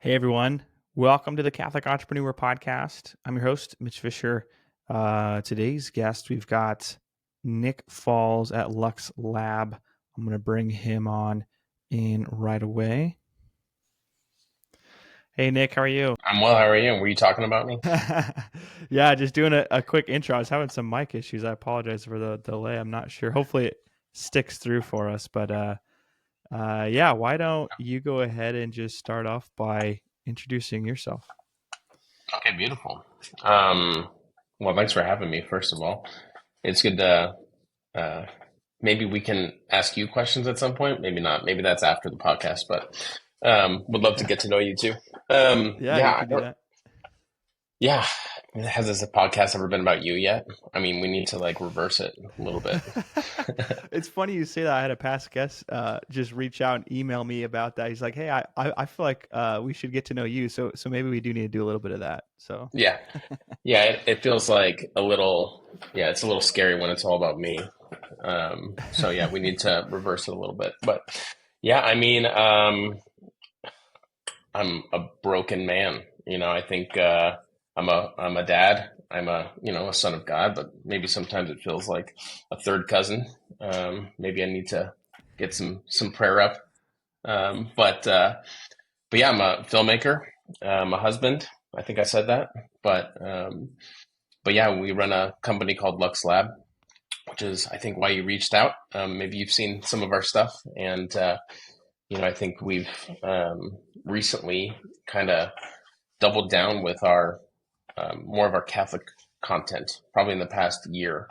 Hey everyone, welcome to the Catholic Entrepreneur Podcast. I'm your host, Mitch Fisher. Today's guest, we've got Nick Falls at Lux Lab. I'm going to bring him on in right away. Hey Nick, how are you? I'm well. How are you? Were you talking about me? Yeah, just doing a quick intro. I was having some mic issues. I apologize for the delay. I'm not sure. Hopefully it sticks through for us. But yeah, why don't you go ahead and just start off by introducing yourself? Okay, beautiful. Um, well, thanks for having me, first of all. It's good to uh, maybe we can ask you questions at some point. Maybe not. Maybe that's after the podcast, but would love to get to know you too. Yeah, you could do that. Yeah. Has this podcast ever been about you yet? I mean, we need to like reverse it a little bit. It's funny you say that. I had a past guest just reach out and email me about that. He's like, "Hey, I feel like we should get to know you. So maybe we do need to do a little bit of that." So Yeah. Yeah. It feels like it's a little scary when it's all about me. So yeah, we need to reverse it a little bit. But yeah, I mean, I'm a broken man. I think I'm a dad. I'm a son of God, but maybe sometimes it feels like a third cousin. Maybe I need to get some prayer up. But yeah, I'm a filmmaker. I'm a husband. I think I said that. But but yeah, we run a company called Lux Lab, which is I think why you reached out. Maybe you've seen some of our stuff, and I think we've recently kind of doubled down with our more of our Catholic content, probably in the past year,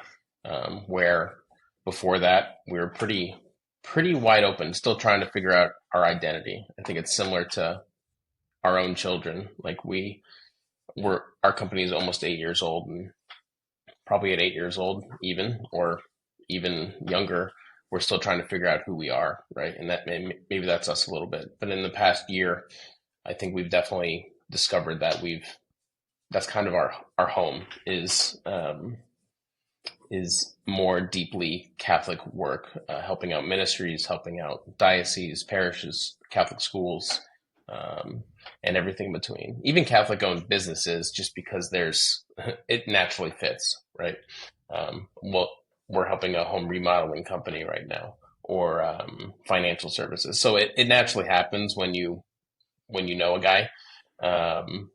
where before that we were pretty wide open, still trying to figure out our identity. I think it's similar to our own children. Like our company is almost 8 years old, and probably at 8 years old, even or even younger, we're still trying to figure out who we are, right? And that maybe that's us a little bit. But in the past year, I think we've definitely discovered that that's kind of our home is more deeply Catholic work, helping out ministries, helping out dioceses, parishes, Catholic schools, um, and everything in between. Even Catholic-owned businesses, just because it naturally fits, right? Well, we're helping a home remodeling company right now, or financial services. So it naturally happens when you know a guy. Um,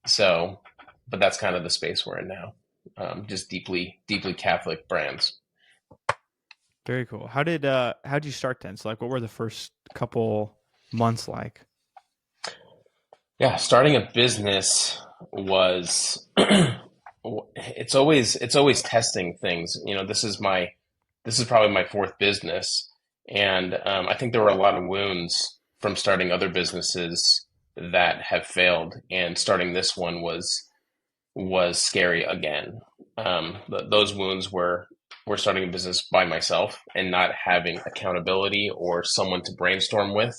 so, but that's kind of the space we're in now. Just deeply Catholic brands. very cool. How did you start then? So like, what were the first couple months like? Yeah, starting a business was it's always testing things. This is probably my fourth business, and I think there were a lot of wounds from starting other businesses that have failed, and starting this one was scary again. Those wounds were starting a business by myself and not having accountability or someone to brainstorm with,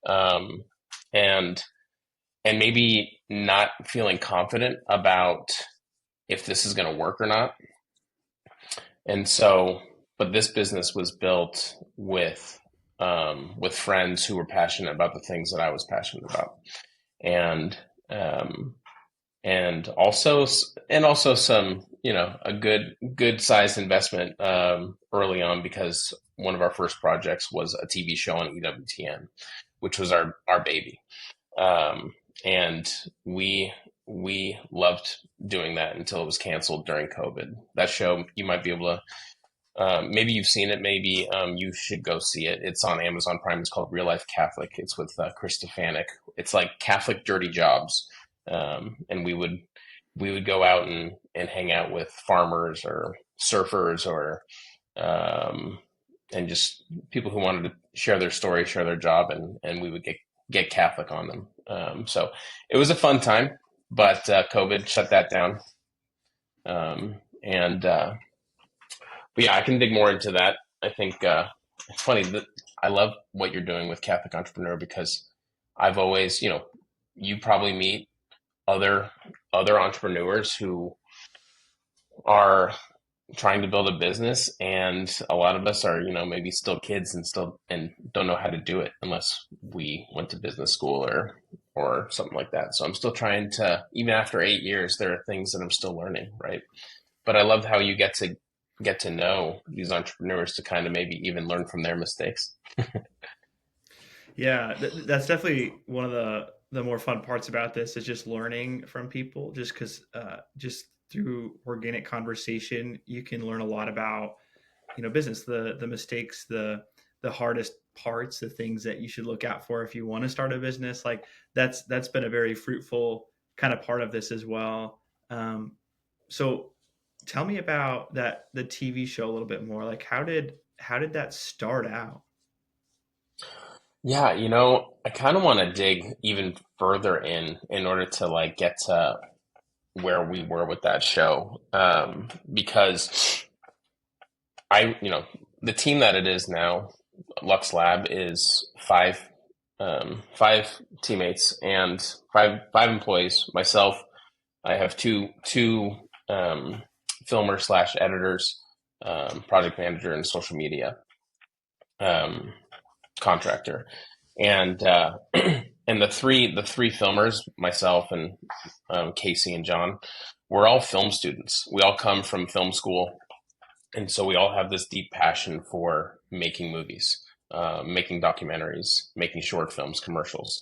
um, and and maybe not feeling confident about if this is going to work or not. And so, but this business was built with friends who were passionate about the things that I was passionate about, and um, and also some a good sized investment early on, because one of our first projects was a TV show on EWTN, which was our baby. um, and we loved doing that until it was canceled during COVID. That show, you might be able to, maybe you've seen it, maybe you should go see it. It's on Amazon Prime. It's called Real Life Catholic. It's with Chris Stefanik. It's like Catholic dirty jobs, and we would go out and hang out with farmers or surfers or um, and just people who wanted to share their story, share their job, and we would get Catholic on them. So it was a fun time, but COVID shut that down. And But yeah, I can dig more into that. I think it's funny that I love what you're doing with Catholic Entrepreneur, because I've always, you probably meet other other entrepreneurs who are trying to build a business, and a lot of us are maybe still kids and don't know how to do it unless we went to business school or or something like that. So I'm still trying to, even after 8 years, there are things that I'm still learning, right? But I love how you get to know these entrepreneurs to kind of maybe even learn from their mistakes. Yeah, that's definitely one of the more fun parts about this is just learning from people. Just because, just through organic conversation, you can learn a lot about business, the mistakes, the hardest parts, the things that you should look out for if you want to start a business. Like that's been a very fruitful kind of part of this as well. So tell me about the TV show a little bit more. Like how did that start out? Yeah, I kind of want to dig even further in order to like get to where we were with that show. Because the team that it is now, Lux Lab, is five teammates and five employees. Myself, I have two filmers slash editors, project manager, and social media um, contractor, and and the three filmers, myself and Casey and John, we're all film students. We all come from film school, and so we all have this deep passion for making movies, making documentaries, making short films, commercials.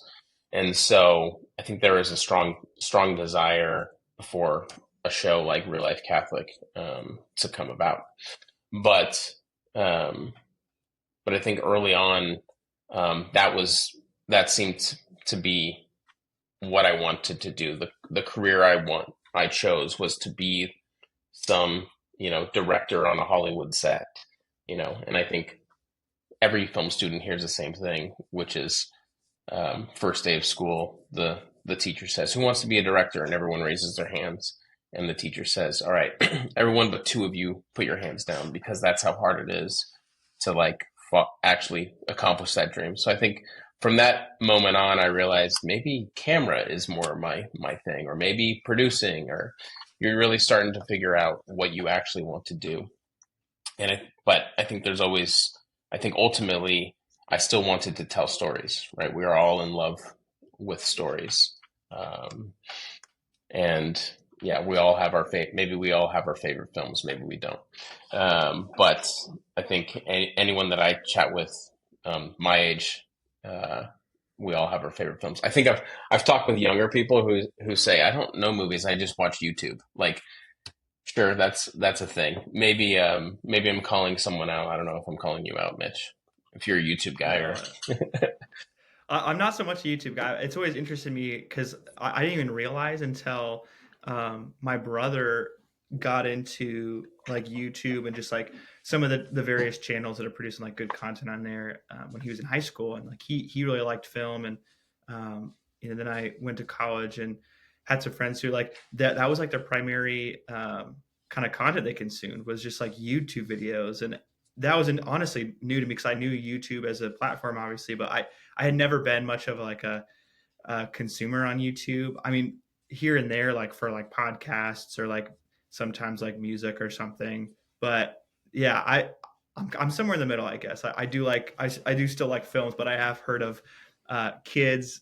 And so I think there is a strong desire for a show like Real Life Catholic to come about. But um, but I think early on, that seemed to be what I wanted to do. The career I chose was to be some director on a Hollywood set, and I think every film student hears the same thing, which is first day of school, the teacher says, "Who wants to be a director?" And everyone raises their hands, and the teacher says, "All right, everyone but two of you put your hands down," because that's how hard it is to like actually accomplish that dream. So I think from that moment on, I realized maybe camera is more my thing, or maybe producing, or you're really starting to figure out what you actually want to do. But I think I think ultimately, I still wanted to tell stories, right? We are all in love with stories. Um, and yeah, maybe we all have our favorite films, maybe we don't. But I think anyone that I chat with, my age, uh, we all have our favorite films. I think I've talked with younger people who say, I don't know movies, I just watch YouTube. Like, sure, that's a thing. Maybe I'm calling someone out. I don't know if I'm calling you out, Mitch. If you're a YouTube guy or No, I'm not so much a YouTube guy. It's always interested me because I didn't even realize until my brother got into like YouTube and just like some of the various channels that are producing like good content on there when he was in high school, and like he really liked film. And then I went to college and had some friends who like that was like their primary kind of content they consumed was just like YouTube videos. And that was honestly new to me because I knew YouTube as a platform, obviously, but I had never been much of like a consumer on YouTube. I mean, here and there, like for like podcasts or like sometimes like music or something. But yeah, I'm somewhere in the middle, I guess. I do like I do still like films, but I have heard of kids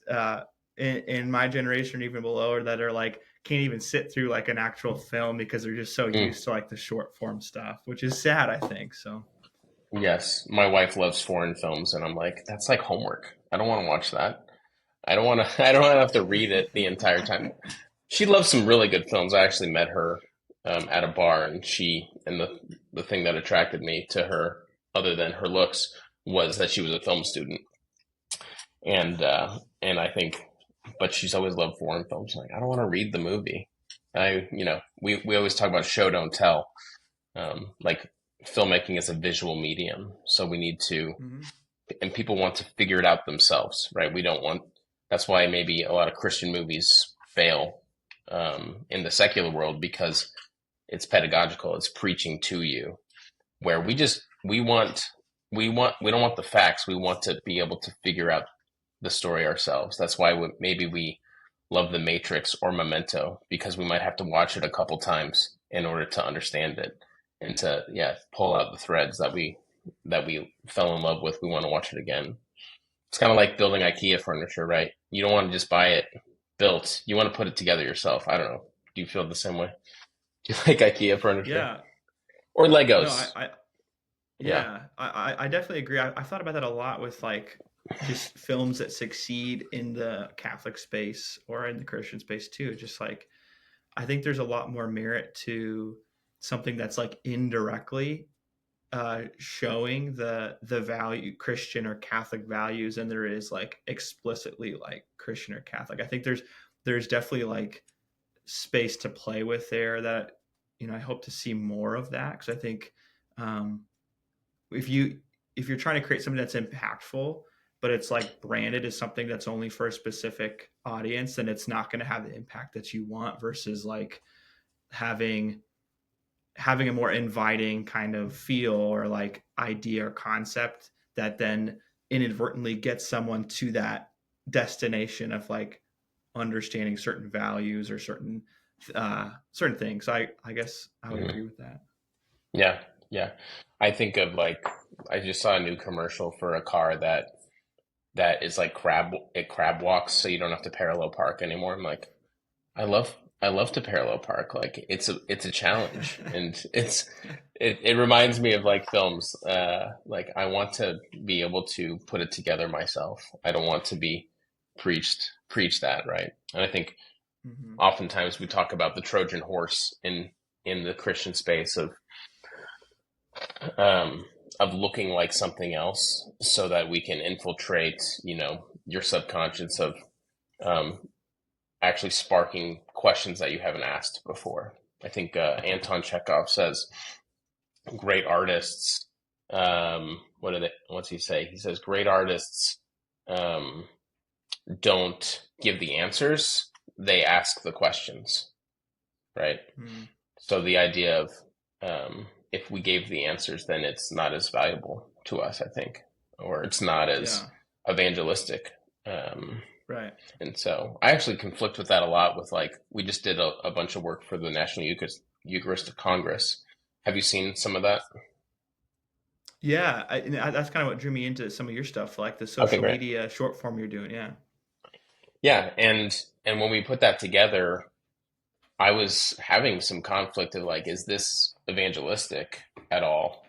in my generation or even below or that are like can't even sit through like an actual film because they're just so Mm, used to like the short form stuff, which is sad, I think. So yes, my wife loves foreign films, and I'm like, that's like homework. I don't want to watch that. I don't want to. I don't want to have to read it the entire time. She loves some really good films. I actually met her at a bar, and the thing that attracted me to her, other than her looks, was that she was a film student. And I think, but she's always loved foreign films. Like, I don't want to read the movie. We always talk about show don't tell. Like, filmmaking is a visual medium, so we need to, mhm. and people want to figure it out themselves, right? We don't want. That's why maybe a lot of Christian movies fail in the secular world because it's pedagogical. It's preaching to you, where we don't want the facts. We want to be able to figure out the story ourselves. That's why maybe we love The Matrix or Memento because we might have to watch it a couple times in order to understand it and to pull out the threads that we fell in love with. We want to watch it again. It's kind of like building IKEA furniture, right? You don't want to just buy it built. You want to put it together yourself. I don't know. Do you feel the same way? Do you like IKEA furniture Yeah. or No, Legos? Yeah. yeah, I definitely agree. I've thought about that a lot with like just films that succeed in the Catholic space or in the Christian space too. Just like I think there's a lot more merit to something that's like indirectly showing the value Christian or Catholic values than there is like explicitly like Christian or Catholic. I think there's definitely like space to play with there that I hope to see more of that because I think um, if you if you're trying to create something that's impactful but it's like branded as something that's only for a specific audience, then it's not going to have the impact that you want versus like having a more inviting kind of feel or like idea or concept that then inadvertently gets someone to that destination of like understanding certain values or certain things. I guess I would Mhm. agree with that. Yeah. Yeah. I think of like, I just saw a new commercial for a car that is like crab walks so you don't have to parallel park anymore. I'm like, I love to parallel park. Like it's a challenge, and it reminds me of like films. Like I want to be able to put it together myself. I don't want to be preached that, right? And I think Hmm. oftentimes we talk about the Trojan horse in the Christian space um, of looking like something else so that we can infiltrate, your subconscious of um, actually sparking questions that you haven't asked before. I think Anton Chekhov says great artists. What's he say? He says great artists um, don't give the answers; they ask the questions, right? Mm, So the idea of if we gave the answers, then it's not as valuable to us, I think, or it's not as yeah, evangelistic. Um, right. And so I actually conflict with that a lot with like, we just did a bunch of work for the National Eucharistic Congress. Have you seen some of that? Yeah, that's kind of what drew me into some of your stuff, like the Okay, social great. media short form you're doing. Yeah. Yeah, and when we put that together, I was having some conflict of like, is this evangelistic at all?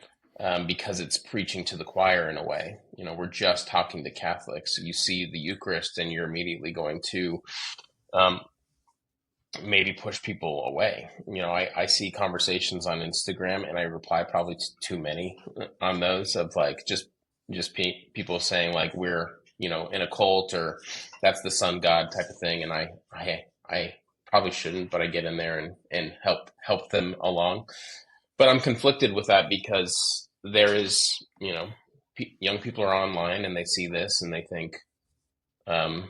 Because it's preaching to the choir in a way. We're just talking to Catholics. You see the Eucharist, and you're immediately going to um, maybe push people away. I see conversations on Instagram and I reply probably too many on those of like people saying like we're, in a cult or that's the sun god type of thing. And I probably shouldn't, but I get in there and help them along. But I'm conflicted with that because there is, young people are online and they see this and they think, and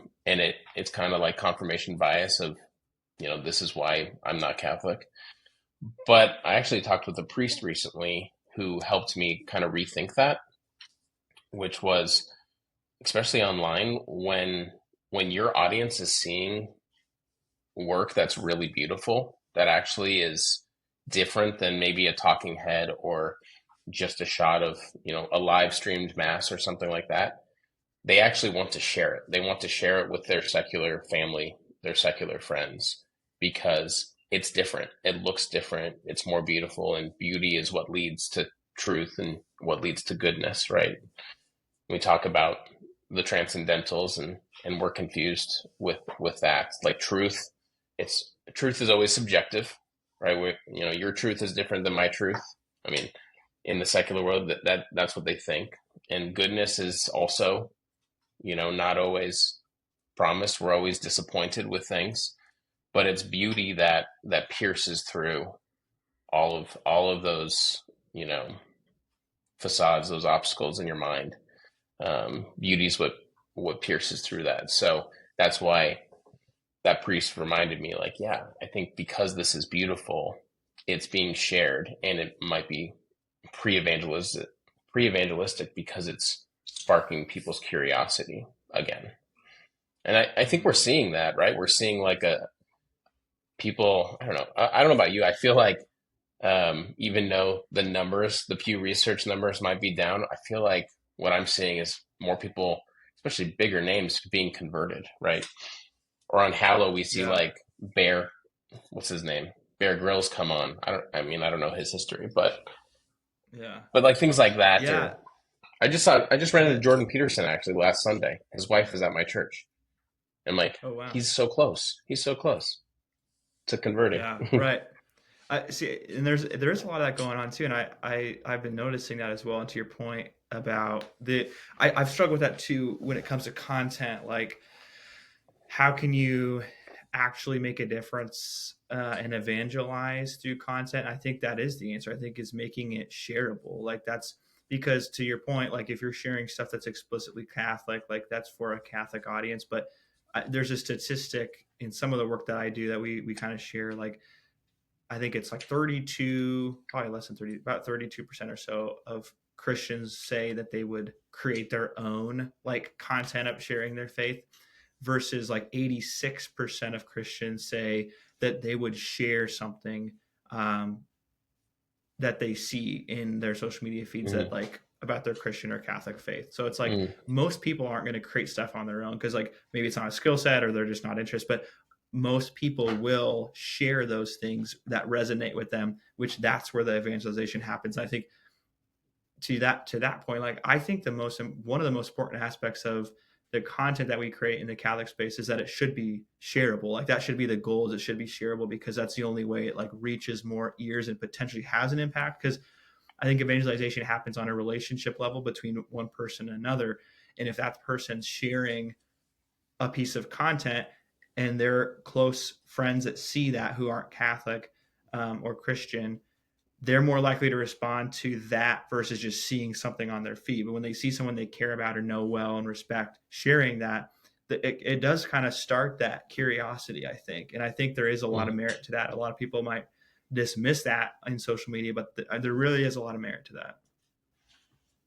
it's kind of like confirmation bias of, this is why I'm not Catholic. But I actually talked with a priest recently who helped me kind of rethink that, which was especially online when your audience is seeing work that's really beautiful, that actually is different than maybe a talking head or just a shot of, a live streamed mass or something like that. They actually want to share it. They want to share it with their secular family, their secular friends, because it's different. It looks different. It's more beautiful, and beauty is what leads to truth and what leads to goodness, right? We talk about the transcendentals, and we're confused with that. Like truth is always subjective, right? Your truth is different than my truth. I mean, in the secular world, that's what they think. And goodness is also, not always promised. We're always disappointed with things, but it's beauty that pierces through all of those, you know, facades, those obstacles in your mind. Beauty is what pierces through that. So that's why that priest reminded me, like, yeah, I think because this is beautiful, it's being shared, and it might be pre-evangelistic, pre-evangelistic because it's sparking people's curiosity again. And I think we're Hmm. seeing that, right? We're seeing like a people. I don't know. I don't know about you. I feel like even though the Pew Research numbers might be down, I feel like what I'm seeing is more people, especially bigger names being converted, right? Or on Hallow, we see Yeah. like what's his name? Bear Grylls come on. I don't know his history, Yeah. but like things like that. Yeah. Or I just ran into The Jordan Peterson actually last Sunday. His wife is at my church. I'm like, Oh wow. he's so close. He's so close to converting. Yeah, right. I see, and there's a lot of that going on too, and I've been noticing that as well. And to your point about I've struggled with that too when it comes to content. Like, how can you actually make a difference and evangelize through content? I think that is the answer. I think is making it shareable. Like that's because to your point, like if you're sharing stuff that's explicitly Catholic, like that's for a Catholic audience. But there's a statistic in some of the work that I do that we kind of share. Like I think it's like 32, probably less than 30, about 32% or so of Christians say that they would create their own like content up sharing their faith versus like 86% of Christians say that they would share something um, that they see in their social media feeds that Mm, like about their Christian or Catholic faith. So it's like mm, most people aren't going to create stuff on their own because like maybe it's not a skill set or they're just not interested, but most people will share those things that resonate with them, which that's where the evangelization happens. I think to that point, like I think one of the most important aspects of the content that we create in the Catholic space is that it should be shareable. Like that should be the goal. Is it should be shareable because that's the only way it like reaches more ears and potentially has an impact. Because I think evangelization happens on a relationship level between one person and another, and if that person's sharing a piece of content and they're close friends that see that who aren't Catholic or Christian, they're more likely to respond to that versus just seeing something on their feed. But when they see someone they care about or know well and respect sharing that, it does kind of start that curiosity, I think. And I think there is a lot mm. of merit to that. A lot of people might dismiss that in social media, but there really is a lot of merit to that.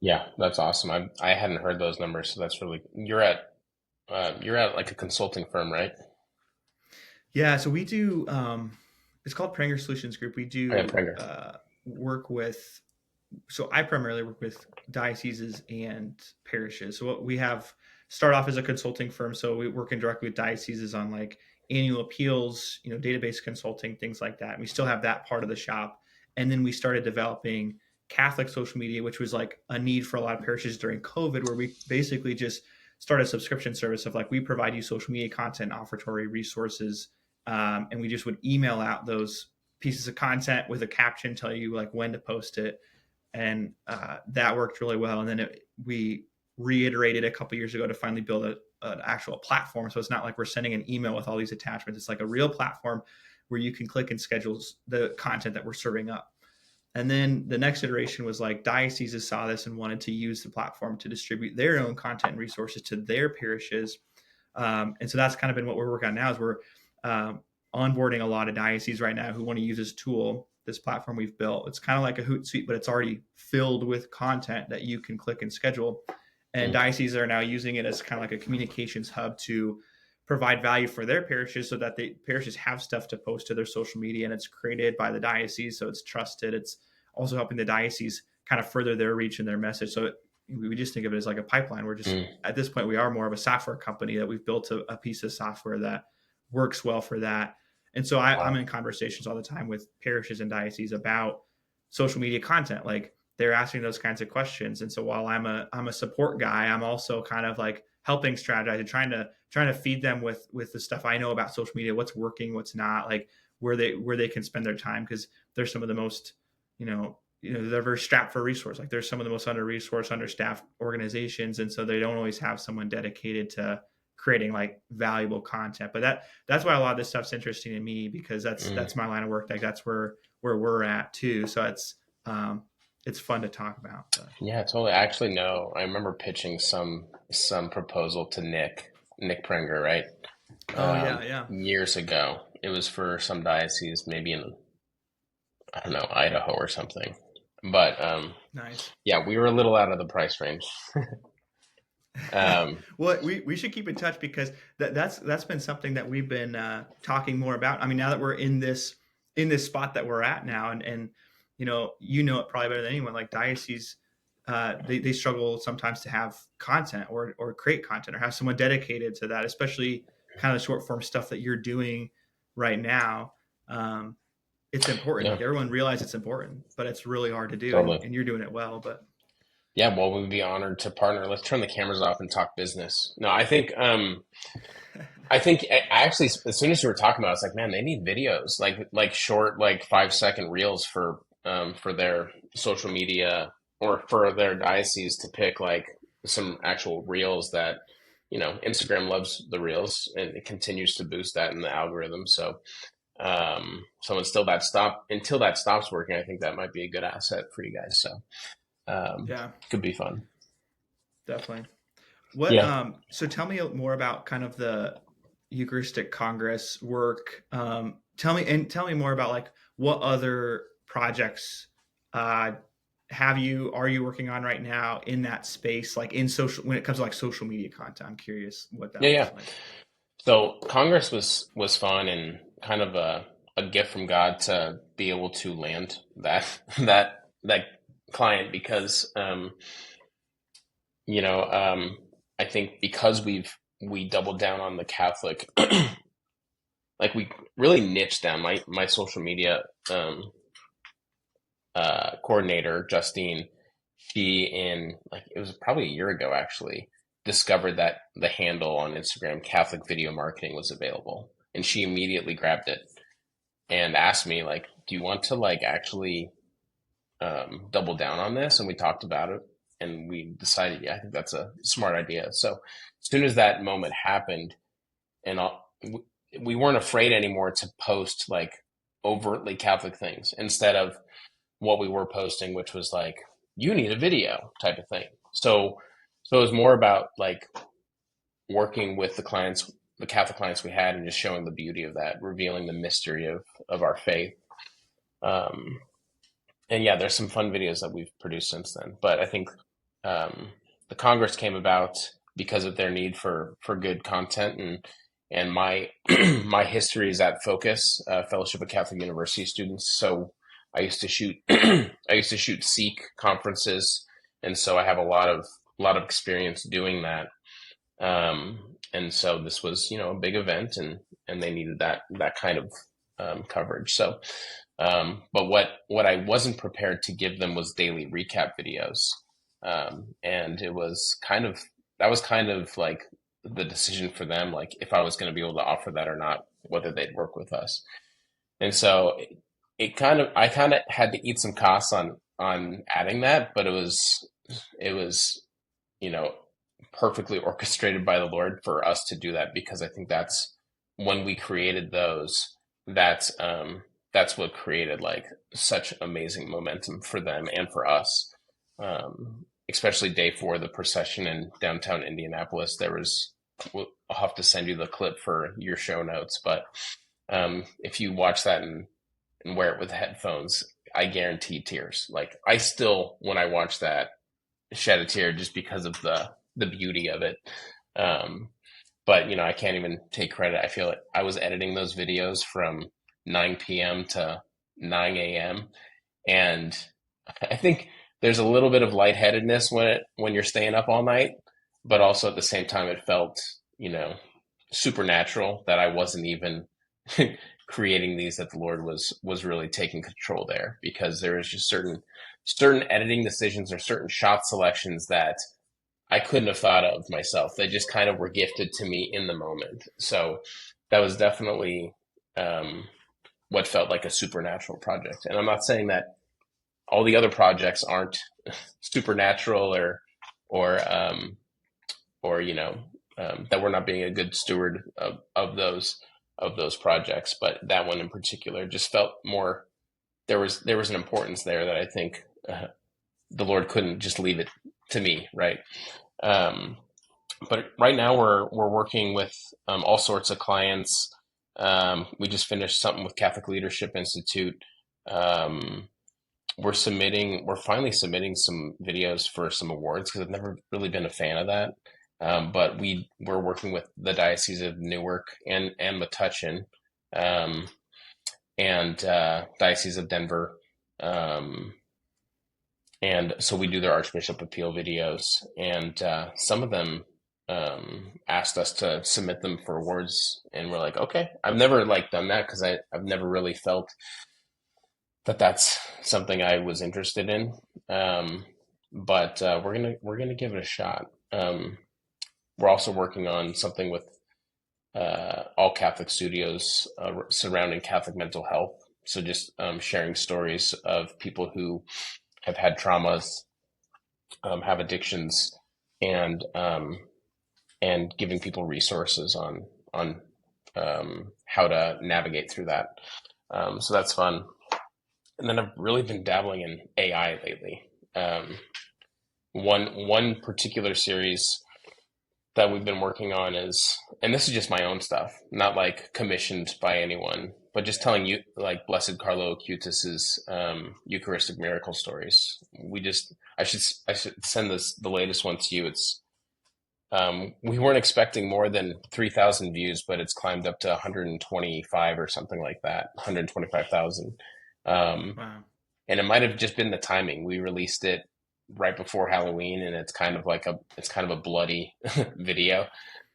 Yeah, that's awesome. I hadn't heard those numbers, so that's really you're at like a consulting firm, right? Yeah, so we do. It's called Pranger Solutions Group. We Oh, yeah, do Pranger. work with. So I primarily work with dioceses and parishes. So what we have start off as a consulting firm. So we working directly with dioceses on like annual appeals, database consulting, things like that. And we still have that part of the shop. And then we started developing Catholic social media, which was like a need for a lot of parishes during COVID, where we basically just started a subscription service of like we provide you social media content, offertory resources, and we just would email out those pieces of content with a caption, tell you like when to post it, and that worked really well. And then we reiterated a couple years ago to finally build an actual platform. So it's not like we're sending an email with all these attachments. It's like a real platform where you can click and schedule the content that we're serving up. And then the next iteration was like dioceses saw this and wanted to use the platform to distribute their own content and resources to their parishes. And so that's kind of been what we're working on now is we're um, onboarding a lot of dioceses right now who want to use this tool, this platform we've built. It's kind of like a Hootsuite, but it's already filled with content that you can click and schedule. And Mm, dioceses are now using it as kind of like a communications hub to provide value for their parishes so that the parishes have stuff to post to their social media, and it's created by the diocese. So it's trusted. It's also helping the diocese kind of further their reach and their message. So we just think of it as like a pipeline. We're just mm. at this point we are more of a software company that we've built a piece of software that works well for that. And so I'm Wow. in conversations all the time with parishes and dioceses about social media content. Like they're asking those kinds of questions. And so while I'm a support guy, I'm also kind of like helping strategize and trying to feed them with the stuff I know about social media, what's working, what's not, like where they can spend their time, because they're some of the most, they're very strapped for resource. Like there's some of the most under-resourced, understaffed organizations, and so they don't always have someone dedicated to creating like valuable content. But that's why a lot of this stuff's interesting to me, because Mm. that's my line of work. Like that's where we're at too. So it's fun to talk about. But. Yeah, totally. I actually know. I remember pitching some proposal to Nick Prenger, right? Oh yeah, yeah, Years ago. It was for some diocese, maybe in I don't know, Idaho or something. But nice. yeah, we were a little out of the price range. Um, Well, we should keep in touch, because that's been something that we've been talking more about. I mean, now that we're in this spot that we're at now, and you know it probably better than anyone. Like dioceses they struggle sometimes to have content or create content or have someone dedicated to that, especially kind of the short form stuff that you're doing right now. It's important. Yeah, Like everyone realizes it's important, but it's really hard to do, totally. and you're doing it well. But Yeah, well, we'd be honored to partner. Let's turn the cameras off and talk business. No, I think I actually, as soon as you were talking about it, I was like, man, they need videos, like short, like 5 second reels for their social media or for their diocese to pick like some actual reels that, Instagram loves the reels and it continues to boost that in the algorithm. So until that stops working, I think that might be a good asset for you guys. So, yeah, could be fun. definitely. What Yeah. so tell me more about kind of the Eucharistic Congress work. Tell me more about like what other projects uh are you working on right now in that space, like in social when it comes to like social media content. I'm curious what Yeah, that yeah. looks like. So Congress was fun and kind of a gift from God to be able to land that that client because you know I think because we doubled down on the Catholic like we really niched down my social media um, coordinator Justine. She in like it was probably a year ago actually discovered that the handle on Instagram Catholic Video Marketing was available, and she immediately grabbed it and asked me like, "Do you want to like actually double down on this?" And we talked about it, and we decided, yeah, I think that's a smart idea. So as soon as that moment happened, and we weren't afraid anymore to post like overtly Catholic things instead of what we were posting, which was like, "You need a video" type of thing. So it was more about like working with the clients, the Catholic clients we had, and just showing the beauty of that, revealing the mystery of our faith. Um, and yeah, there's some fun videos that we've produced since then. But I think um, the Congress came about because of their need for good content and my my history is at Focus Fellowship of Catholic University students. So I used to shoot I used to shoot Seek conferences, and so I have a lot of experience doing that. And so this was a big event, and they needed that kind of coverage. So but what I wasn't prepared to give them was daily recap videos. And that was kind of like the decision for them, like if I was going to be able to offer that or not, whether they'd work with us. And so I kind of had to eat some costs on adding that, but it was, you know, perfectly orchestrated by the Lord for us to do that because I think that's when we created those, that's that's what created like such amazing momentum for them and for us. Especially day four, the procession in downtown Indianapolis. I'll have to send you the clip for your show notes, but if you watch that and wear it with headphones, I guarantee tears. Like I still, when I watch that, shed a tear just because of the beauty of it. Um, but I can't even take credit. I feel like I was editing those videos from 9 p.m. to 9 a.m. and I think there's a little bit of lightheadedness when you're staying up all night, but also at the same time it felt, supernatural that I wasn't even creating these, that the Lord was really taking control there because there is just certain editing decisions or certain shot selections that I couldn't have thought of myself. They just kind of were gifted to me in the moment. So that was definitely what felt like a supernatural project. And I'm not saying that all the other projects aren't supernatural or that we're not being a good steward of those projects, but that one in particular just felt more. There was an importance there that I think the Lord couldn't just leave it to me, right? Um, but right now we're working with all sorts of clients. We just finished something with Catholic Leadership Institute. Um, we're finally submitting some videos for some awards because I've never really been a fan of that. But we're working with the Diocese of Newark and Metuchen, um, and Diocese of Denver, um, And so we do their Archbishop Appeal videos, and some of them asked us to submit them for awards, and we're like, okay. I've never like done that because I've never really felt that that's something I was interested in. But we're gonna give it a shot. We're also working on something with all Catholic studios surrounding Catholic mental health. So just sharing stories of people who have had traumas, have addictions, and giving people resources on how to navigate through that. So that's fun. And then I've really been dabbling in AI lately. Um, one particular series that we've been working on is, and this is just my own stuff, not like commissioned by anyone, but just telling you like Blessed Carlo Acutis's Eucharistic miracle stories. I should send the latest one to you. It's we weren't expecting more than 3,000 views, but it's climbed up to 125 or something like that, 125,000. Um, Wow. and it might have just been the timing. We released it right before Halloween, and it's kind of a bloody video.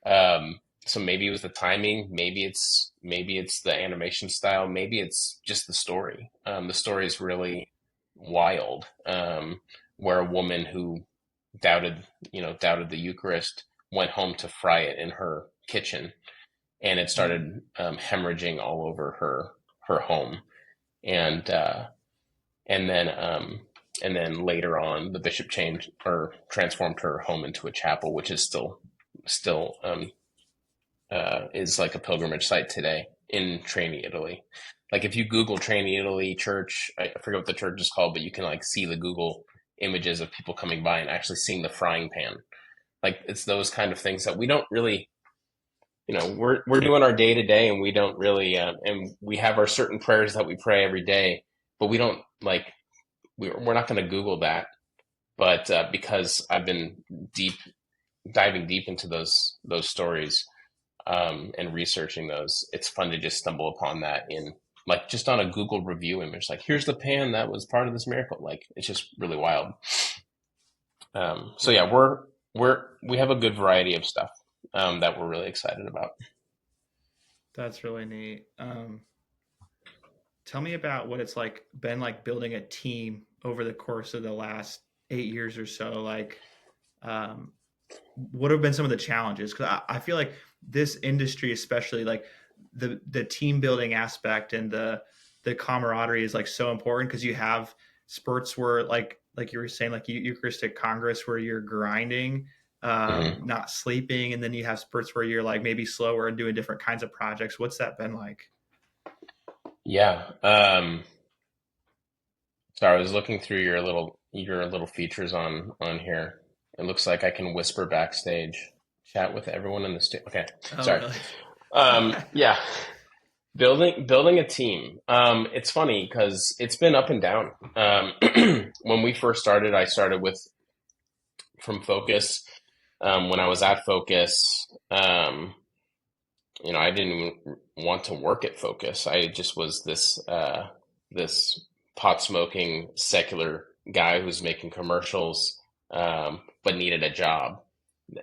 So maybe it was the timing, maybe it's the animation style, maybe it's just the story. The story is really wild, where a woman who doubted the Eucharist went home to fry it in her kitchen, and it Mm. started hemorrhaging all over her home, and uh, and then later on, the bishop changed or transformed her home into a chapel, which is still is like a pilgrimage site today in Trani, Italy. Like if you Google Trani, Italy church, I forget what the church is called, but you can like see the Google images of people coming by and actually seeing the frying pan. Like it's those kind of things that we don't really, we're doing our day to day, and we don't really, and we have our certain prayers that we pray every day, but we don't like we're not going to Google that. But because I've been diving deep into those stories, and researching those, it's fun to just stumble upon that in like just on a Google review image. Like, here's the pan that was part of this miracle. Like, it's just really wild. So yeah, Yeah, we have a good variety of stuff that we're really excited about. that's really neat. Tell me about what it's like been like building a team over the course of the last 8 years or so. Like, um, what have been some of the challenges? Because I feel like this industry, especially like the team building aspect and the camaraderie is like so important because you have spurts where like you were saying like Eucharistic Congress where you're grinding, Hmm. not sleeping, and then you have spurts where you're like maybe slower and doing different kinds of projects. What's that been like? Yeah. So I was looking through your little features on here. It looks like I can whisper backstage, chat with everyone in the state. Okay, Oh, sorry. really? Yeah, building a team. It's funny because it's been up and down. When we first started, I started with from Focus. When I was at Focus, I didn't even want to work at Focus. I just was this pot smoking secular guy who's making commercials, but needed a job.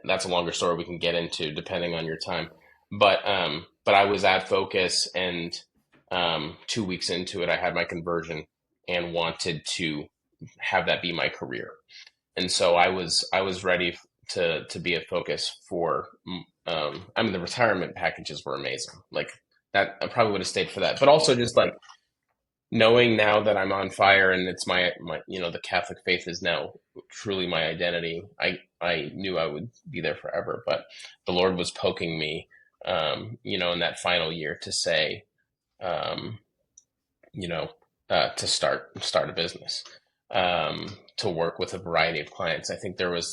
That's a longer story we can get into depending on your time. But I was at Focus, and 2 weeks into it, I had my conversion and wanted to have that be my career. And so I was ready to be at Focus for. I mean, the retirement packages were amazing. Like that, I probably would have stayed for that. But also just like knowing now that I'm on fire and it's my the Catholic faith is now truly my identity. I knew I would be there forever, but the Lord was poking me, in that final year to say, um, you know, to start a business, to work with a variety of clients. I think there was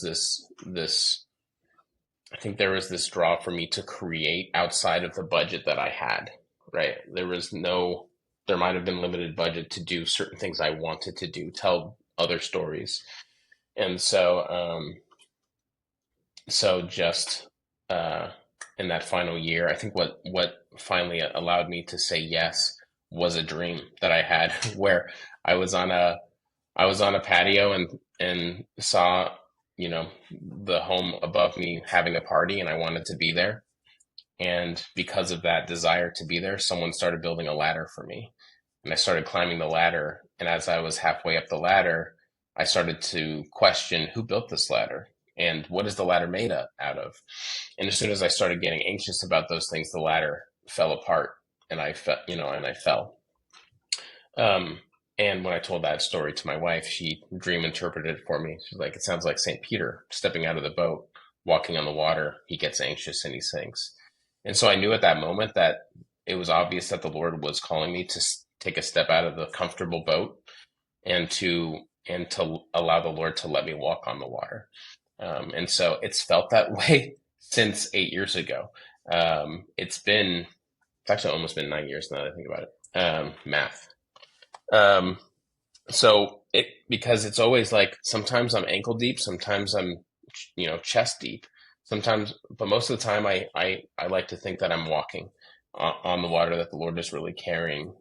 this draw for me to create outside of the budget that I had. Right, there might have been limited budget to do certain things I wanted to do, tell other stories, and so just uh, in that final year, I think what finally allowed me to say yes was a dream that I had, where I was on I was on a patio and saw, the home above me having a party, and I wanted to be there. And because of that desire to be there, someone started building a ladder for me. And I started climbing the ladder. And as I was halfway up the ladder, I started to question who built this ladder and what is the ladder made out of. And as soon as I started getting anxious about those things, the ladder fell apart, and I fell. Um, and when I told that story to my wife, she dream interpreted it for me. She's like, it sounds like St. Peter stepping out of the boat, walking on the water. He gets anxious and he sinks. And so I knew at that moment that it was obvious that the Lord was calling me to take a step out of the comfortable boat and to allow the Lord to let me walk on the water. And so it's felt that way since 8 years ago. It's actually almost been 9 years now that I think about it. Math. Um, because it's always like sometimes I'm ankle deep, sometimes I'm, chest deep, sometimes, but most of the time I like to think that I'm walking on the water, that the Lord is really carrying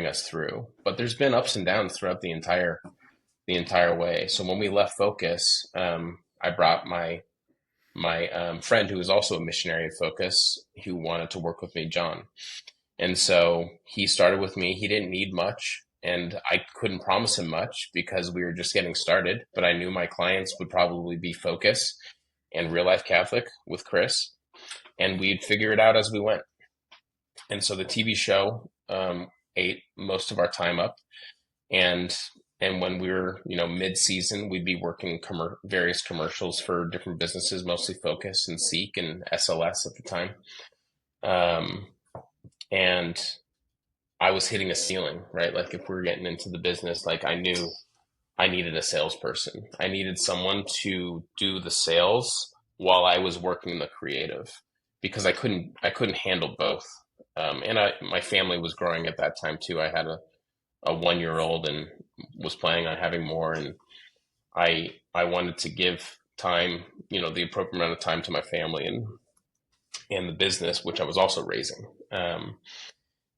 us through. But there's been ups and downs throughout the entire way. So when we left Focus, I brought my friend who was also a missionary at Focus, who wanted to work with me, John. And so he started with me. He didn't need much, and I couldn't promise him much because we were just getting started. But I knew my clients would probably be Focus and Real Life Catholic with Chris, and we'd figure it out as we went. And so the TV show ate most of our time up, and when we were, mid-season, we'd be working various commercials for different businesses, mostly Focus and Seek and SLS at the time. And I was hitting a ceiling, right? Like if we were getting into the business, like I knew I needed a salesperson. I needed someone to do the sales while I was working the creative, because I couldn't handle both. And my family was growing at that time too. I had a 1-year-old and was planning on having more. And I wanted to give time, the appropriate amount of time to my family and the business, which I was also raising.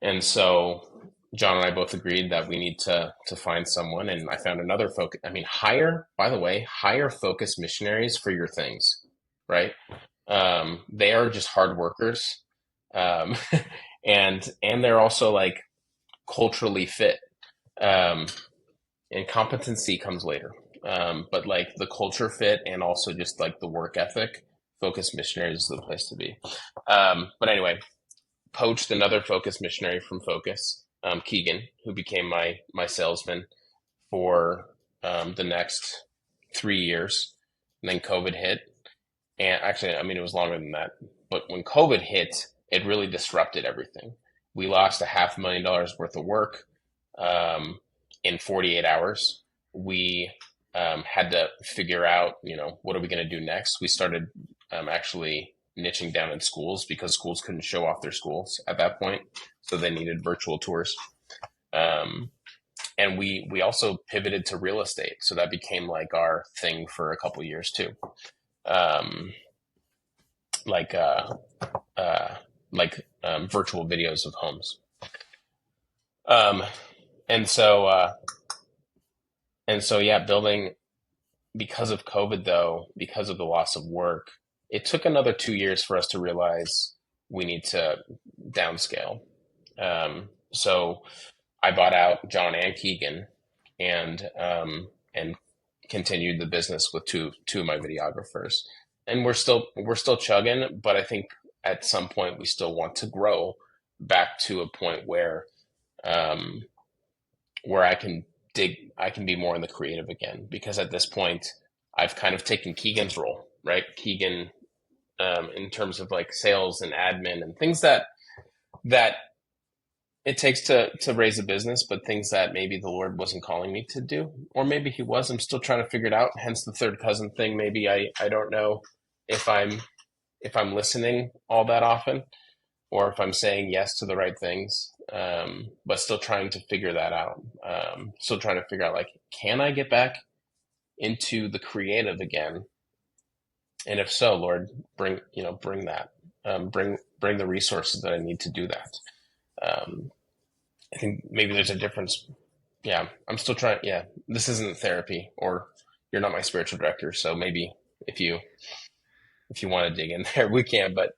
And so John and I both agreed that we need to find someone, and I found another focus. I mean, hire Focus missionaries for your things, right? They are just hard workers, um, and they're also like culturally fit. Um, and competency comes later, but like the culture fit and also just like the work ethic, Focus missionaries is the place to be. But anyway, poached another Focus missionary from Focus, Keegan, who became my salesman for the next 3 years. And then COVID hit. And actually, I mean, it was longer than that. But when COVID hit, it really disrupted everything. We lost $500,000 worth of work in 48 hours. We had to figure out, what are we going to do next? We started actually niching down in schools because schools couldn't show off their schools at that point. So they needed virtual tours. And we also pivoted to real estate. So that became like our thing for a couple of years too. Like virtual videos of homes. And so yeah, building, because of COVID though, because of the loss of work, it took another 2 years for us to realize we need to downscale. So I bought out John and Keegan and continued the business with two of my videographers. And we're still chugging, but I think at some point we still want to grow back to a point where I can be more in the creative again, because at this point I've kind of taken Keegan's role, right? Keegan, in terms of like sales and admin and things that it takes to raise a business, but things that maybe the Lord wasn't calling me to do, or maybe he was. I'm still trying to figure it out. Hence the third cousin thing. Maybe I don't know if I'm listening all that often, or if I'm saying yes to the right things, but still trying to figure that out. Still trying to figure out, like, can I get back into the creative again? And if so, Lord, bring that, bring the resources that I need to do that. I think maybe there's a difference, Yeah, I'm still trying. Yeah, this isn't therapy, or you're not my spiritual director, so maybe if you if you want to dig in there, we can. But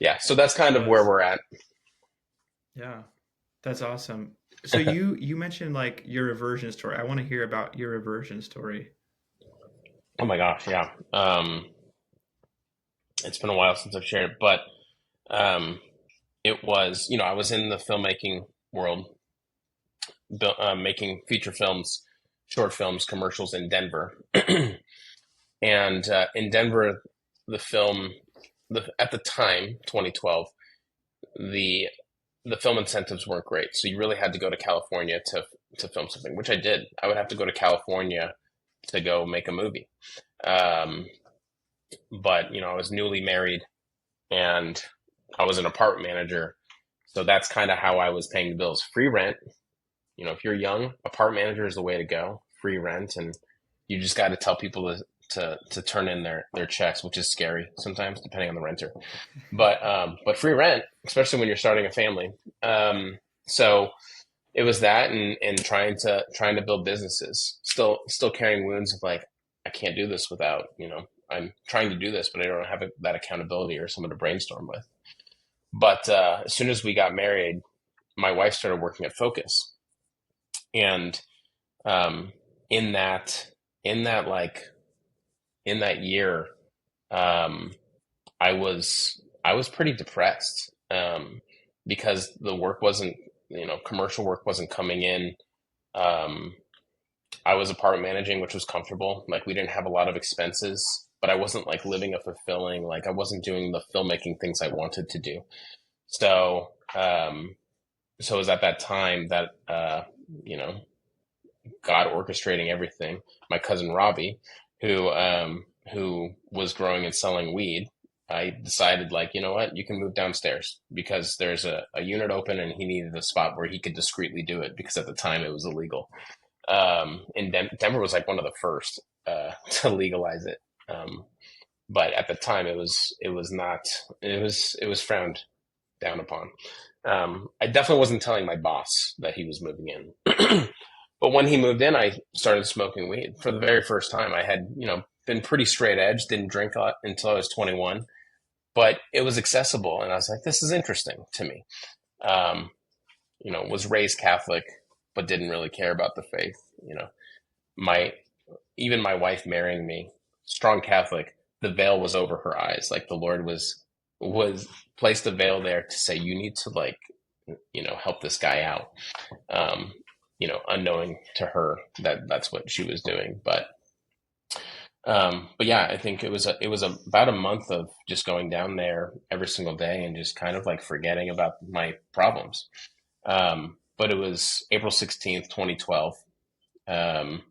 yeah, so that's kind of No, where it's we're at. yeah, that's awesome. So you mentioned like your reversion story. I want to hear about your reversion story. Oh my gosh, yeah. It's been a while since I've shared it, but um, it was, I was in the filmmaking world, making feature films, short films, commercials in Denver. And in Denver, the film, at the time, 2012, the the film incentives weren't great. So you really had to go to California to film something, which I did. I would have to go to California to go make a movie. Um, but I was newly married and I was an apartment manager. So that's kind of how I was paying the bills. Free rent. If you're young, apartment manager is the way to go. Free rent, and you just got to tell people to turn in their checks, which is scary sometimes, depending on the renter. But free rent, especially when you're starting a family. So it was that, and trying to build businesses. Still carrying wounds of like, I can't do this without, I'm trying to do this, but I don't have that accountability or someone to brainstorm with. But as soon as we got married, my wife started working at Focus, and um, in that in that like in that year, um, I was pretty depressed, because the work wasn't, commercial work wasn't coming in. Um, I was apartment managing, which was comfortable. Like we didn't have a lot of expenses, but I wasn't like living a fulfilling, like I wasn't doing the filmmaking things I wanted to do. So, so it was at that time that, you know, God orchestrating everything. My cousin Robbie, who was growing and selling weed, I decided like, you know what, you can move downstairs because there's a unit open and he needed a spot where he could discreetly do it because at the time it was illegal. And Denver was like one of the first to legalize it. But at the time it was not, it was frowned down upon. I definitely wasn't telling my boss that he was moving in. But when he moved in, I started smoking weed for the very first time. I had, been pretty straight edge, didn't drink a lot until I was 21, but it was accessible. And I was like, this is interesting to me. Um, was raised Catholic, but didn't really care about the faith. My, even my wife marrying me, strong Catholic, the veil was over her eyes. Like the Lord was placed a veil there to say, you need to like, help this guy out. Um, unknowing to her that that's what she was doing. But yeah, I think it was about a month of just going down there every single day and just kind of like forgetting about my problems. But it was April 16th, 2012. Um,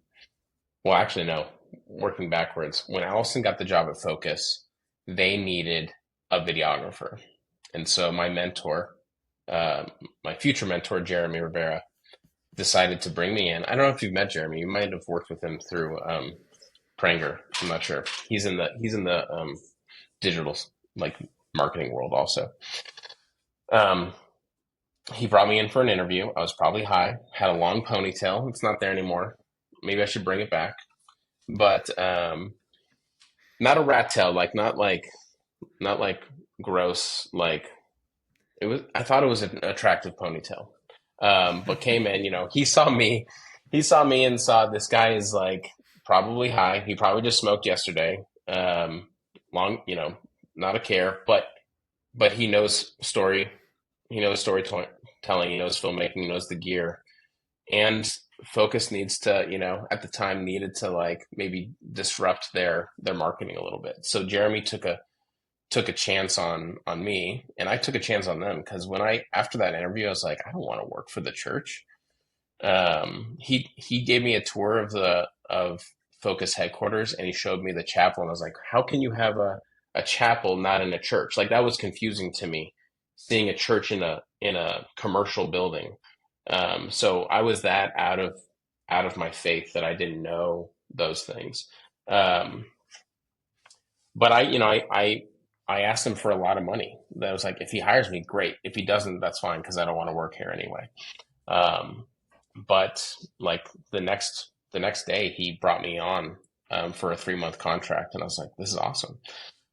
well, actually, no, working backwards. When Allison got the job at Focus, they needed a videographer. And so my mentor, uh, my future mentor, Jeremy Rivera, decided to bring me in. I don't know if you've met Jeremy. You might have worked with him through Pranger. I'm not sure. He's in the digital like marketing world also. Um, he brought me in for an interview. I was probably high, had a long ponytail. It's not there anymore. Maybe I should bring it back. But not a rat tail, like not like gross. Like it was. I thought it was an attractive ponytail. But came in. He saw me and saw this guy is like probably high. He probably just smoked yesterday. Long, not a care, but he knows story. He knows storytelling. He knows filmmaking. He knows the gear. And Focus needs to, at the time needed to like maybe disrupt their marketing a little bit. So Jeremy took a chance on me, and I took a chance on them because when I after that interview, I was like, I don't want to work for the church. He gave me a tour of Focus headquarters, and he showed me the chapel, and I was like, how can you have a chapel not in a church? Like that was confusing to me, seeing a church in a commercial building. So I was that out of my faith that I didn't know those things. Um, but I asked him for a lot of money. That was like, if he hires me, great. If he doesn't, that's fine because I don't want to work here anyway. Um, But like the next day, he brought me on for a 3 month contract, and I was like, this is awesome.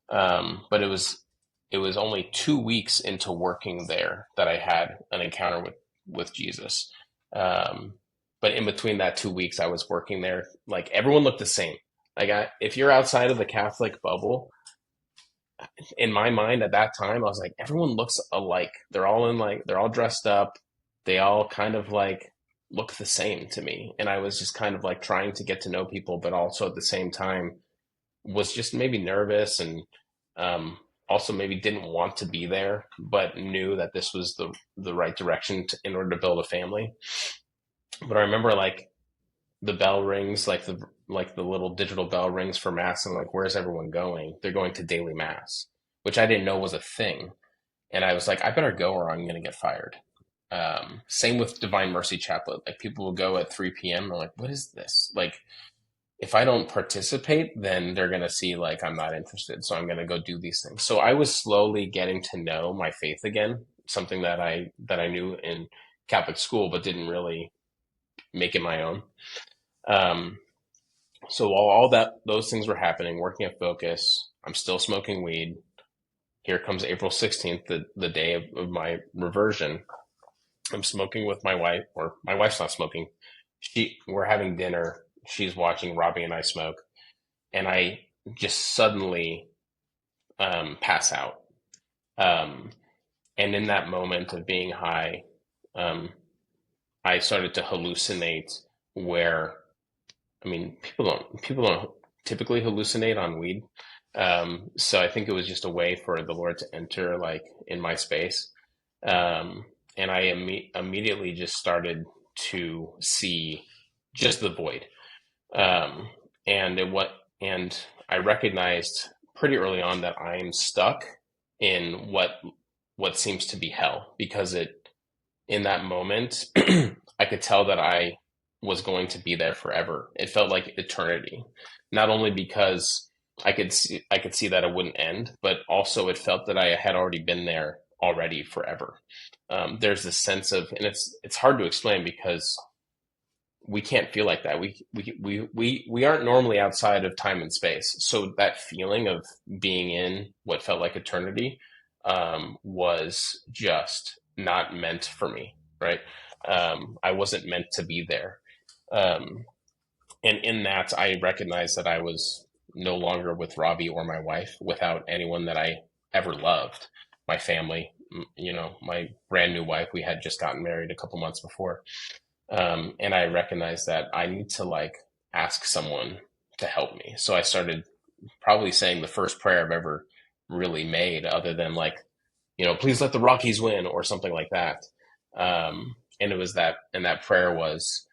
But it was only 2 weeks into working there that I had an encounter with Jesus. Um, but in between that 2 weeks, I was working there. Like everyone looked the same. Like if you're outside of the Catholic bubble, in my mind at that time, I was like, everyone looks alike. They're all dressed up. They all kind of like look the same to me. And I was just kind of like trying to get to know people, but also at the same time was just maybe nervous and um, also maybe didn't want to be there, but knew that this was the right direction in order to build a family. But I remember like the bell rings, like the little digital bell rings for mass, and like, where's everyone going? They're going to daily mass, which I didn't know was a thing. And I was like, I better go or I'm going to get fired. Same with Divine Mercy Chaplet. Like people will go at 3 p.m. They're like, what is this? Like, if I don't participate, then they're going to see like I'm not interested. So I'm going to go do these things. So I was slowly getting to know my faith again, something that I knew in Catholic school, but didn't really make it my own. Um, so while all those things were happening, working at Focus, I'm still smoking weed. Here comes April 16th, the day of my reversion. I'm smoking with my wife, or my wife's not smoking. We're having dinner. She's watching Robbie and I smoke, and I just suddenly pass out. Um, and in that moment of being high, um, I started to hallucinate. Where I mean, people don't typically hallucinate on weed. So I think it was just a way for the Lord to enter like in my space. And I immediately just started to see just the void. Um, and it what and I recognized pretty early on that I'm stuck in what seems to be hell, because it in that moment I could tell that I was going to be there forever. It felt like eternity, not only because I could see that it wouldn't end, but also it felt that I had already been there already forever. There's this sense of, and it's hard to explain because we can't feel like that. We aren't normally outside of time and space. So that feeling of being in what felt like eternity was just not meant for me, right? I wasn't meant to be there. Um, and in that, I recognized that I was no longer with Robbie or my wife, without anyone that I ever loved, my family, you know, my brand new wife. We had just gotten married a couple months before. And I recognized that I need to like ask someone to help me. So I started probably saying the first prayer I've ever really made, other than like, you know, please let the Rockies win or something like that. And it was that, and that prayer was,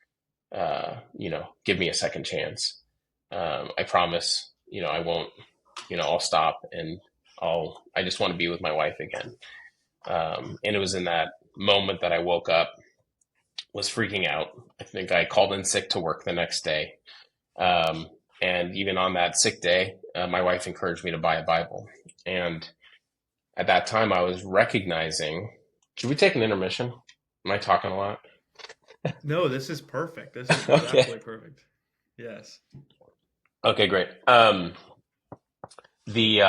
you know, give me a second chance. I promise, you know, I won't, you know, I'll stop and I just want to be with my wife again. And it was in that moment that I woke up, was freaking out. I think I called in sick to work the next day. Um, and even on that sick day, my wife encouraged me to buy a Bible. And at that time, I was recognizing, should we take an intermission? Am I talking a lot? No, this is perfect. This is Okay. absolutely perfect. Yes. Okay, great. The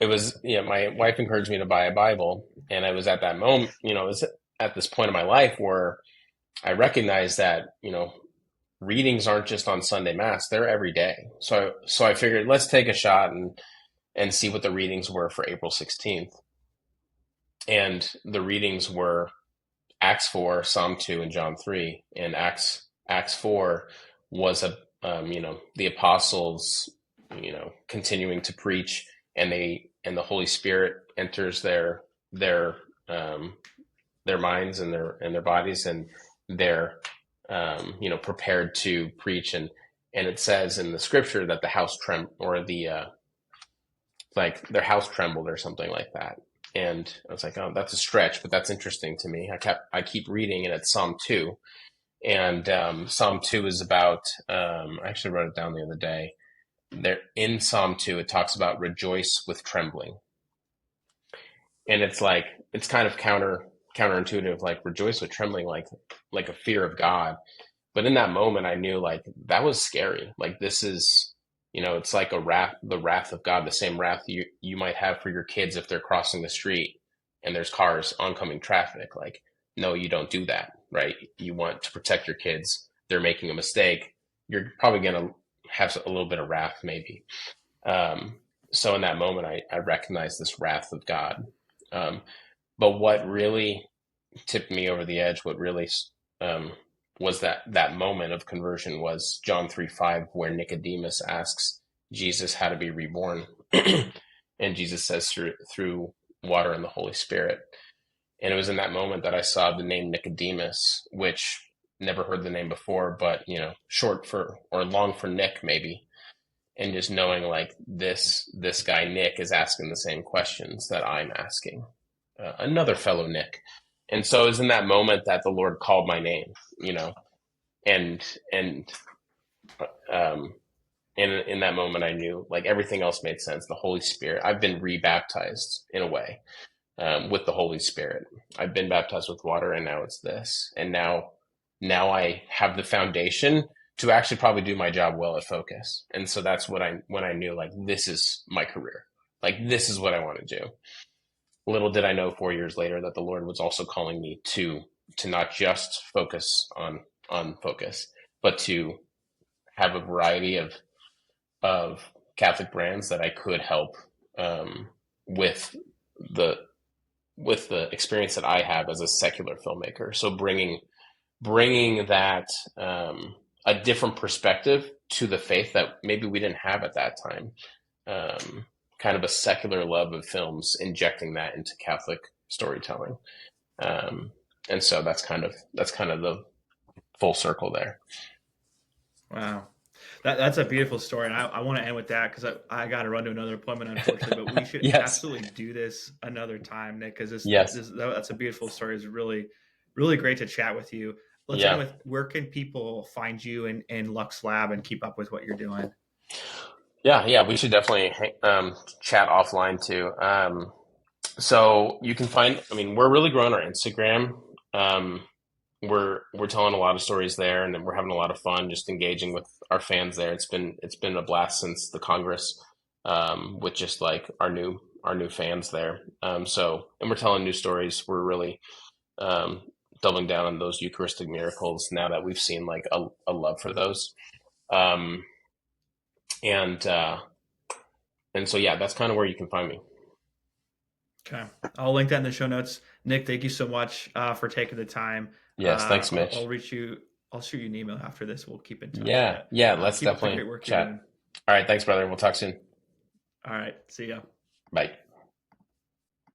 It was, yeah, my wife encouraged me to buy a Bible, and I was at that moment, you know, it was at this point in my life where I recognized that, you know, readings aren't just on Sunday Mass; they're every day. So I figured, let's take a shot and see what the readings were for April 16th. And the readings were Acts 4, Psalm 2, and John 3. And Acts 4 was you know, the apostles, you know, continuing to preach, and the Holy Spirit enters their um, their minds and their bodies, and they're you know, prepared to preach. And it says in the scripture that the house or the like their house trembled or something like that. And I was like, oh, that's a stretch, but that's interesting to me. I keep reading, and it's Psalm 2. And Psalm 2 is about, I actually wrote it down the other day. There in Psalm 2, it talks about rejoice with trembling. And it's like, it's kind of counter. counterintuitive, like rejoice with trembling, like a fear of God. But in that moment, I knew like that was scary. Like this is, it's like the wrath of God, the same wrath you might have for your kids if they're crossing the street and there's cars, oncoming traffic. Like, no, you don't do that, right? You want to protect your kids. They're making a mistake. You're probably going to have a little bit of wrath, maybe. So in that moment, I recognized this wrath of God. But what really tipped me over the edge, what really was that moment of conversion was John 3:5, where Nicodemus asks Jesus how to be reborn. And Jesus says through water and the Holy Spirit. And it was in that moment that I saw the name Nicodemus, which never heard the name before, but short for or long for Nick maybe. And just knowing like this guy Nick is asking the same questions that I'm asking, another fellow Nick. And so it was in that moment that the Lord called my name, and in that moment I knew like everything else made sense. The Holy Spirit, I've been rebaptized in a way, with the Holy Spirit. I've been baptized with water, and now it's this. And now I have the foundation to actually probably do my job well at Focus. And so that's when I knew like this is my career. Like this is what I want to do. Little did I know 4 years later that the Lord was also calling me to not just focus on Focus, but to have a variety of Catholic brands that I could help, with the experience that I have as a secular filmmaker. So bringing that, a different perspective to the faith that maybe we didn't have at that time. Kind of a secular love of films, injecting that into Catholic storytelling. And so that's kind of the full circle there. Wow. That's a beautiful story. And I want to end with that because I got to run to another appointment, unfortunately, but we should Yes. absolutely do this another time, Nick, because Yes. that's a beautiful story. It's really, really great to chat with you. Let's end with, where can people find you in Lux Lab and keep up with what you're doing? Yeah, we should definitely chat offline too. So you can find, we're really growing our Instagram. We're telling a lot of stories there, and we're having a lot of fun just engaging with our fans there. It's been a blast since the Congress, with just like our new fans there. And we're telling new stories. We're really doubling down on those Eucharistic miracles now that we've seen like a love for those. And so, yeah, that's kind of where you can find me. Okay. I'll link that in the show notes. Nick, thank you so much for taking the time. Yes, thanks, Mitch. I'll reach you. I'll shoot you an email after this. We'll keep in touch. Yeah, let's definitely chat. All right, thanks, brother. We'll talk soon. All right, see ya. Bye.